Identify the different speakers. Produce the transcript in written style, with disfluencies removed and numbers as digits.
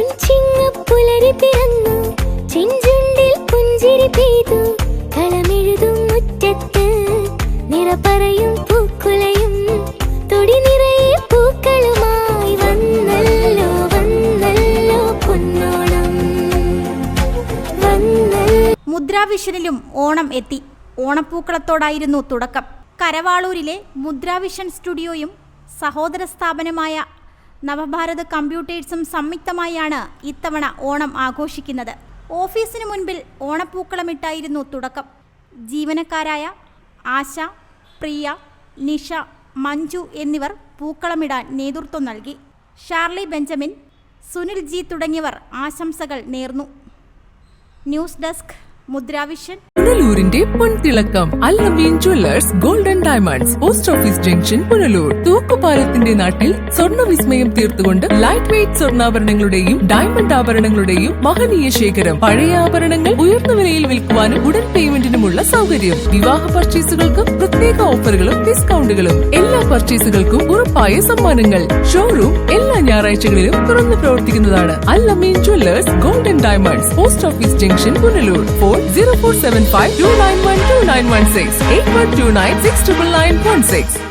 Speaker 1: പൊൻചിങ്ങപ്പുലരി പിറന്നു, ചെഞ്ചുണ്ടിൽ പുഞ്ചിരി പെയ്തു. കളമെഴുതും മുറ്റത്ത് നിറപറയും പൂക്കുലയും, തൊടി നിറയെ പൂക്കളുമായി വന്നല്ലോ വന്നല്ലോ പൊന്നോണം വന്നല്ലോ.
Speaker 2: മുദ്രാവിഷനിലും ഓണം എത്തി. ഓണപ്പൂക്കളത്തോടായിരുന്നു തുടക്കം. കരവാളൂരിലെ മുദ്രാവിഷൻ സ്റ്റുഡിയോയും സഹോദര സ്ഥാപനമായ നവഭാരത് കമ്പ്യൂട്ടേഴ്സും സംയുക്തമായാണ് ഇത്തവണ ഓണം ആഘോഷിക്കുന്നത്. ഓഫീസിന് മുൻപിൽ ഓണപ്പൂക്കളമിട്ടായിരുന്നു തുടക്കം. ജീവനക്കാരായ ആശ, പ്രിയ, നിഷ, മഞ്ജു എന്നിവർ പൂക്കളമിടാൻ നേതൃത്വം നൽകി. ഷാർലി ബെഞ്ചമിൻ, സുനിൽ ജി തുടങ്ങിയവർ ആശംസകൾ നേർന്നു. News desk Mudravision.
Speaker 3: പുനലൂരിന്റെ പൊൻതിളക്കം Al-Ameen jewellers golden diamonds, post office junction, Punalur. തൂക്കുപാലത്തിന്റെ നാട്ടിൽ സ്വർണ്ണ വിസ്മയം തീർത്തുകൊണ്ട് ലൈറ്റ് വെയ്റ്റ് സ്വർണ്ണാഭരണങ്ങളുടെയും ഡയമണ്ട് ആഭരണങ്ങളുടെയും മഹനീയ ശേഖരം. പഴയ ആഭരണങ്ങൾ ഉയർന്ന വിലയിൽ വിൽക്കുവാനും ഉടൻ പേയ്മെന്റിനുമുള്ള സൗകര്യം. വിവാഹ പർച്ചേസുകൾക്കും പ്രത്യേക ഓഫറുകളും ഡിസ്കൗണ്ടുകളും. എല്ലാ പർച്ചേസുകൾക്കും ഉറപ്പായ സമ്മാനങ്ങൾ. ഷോറൂം എല്ലാ ഞായറാഴ്ചകളിലും തുറന്നു പ്രവർത്തിക്കുന്നതാണ്. Al-Ameen jewellers golden diamonds, post office junction, Punalur. 0475 291 2916 8129 69916.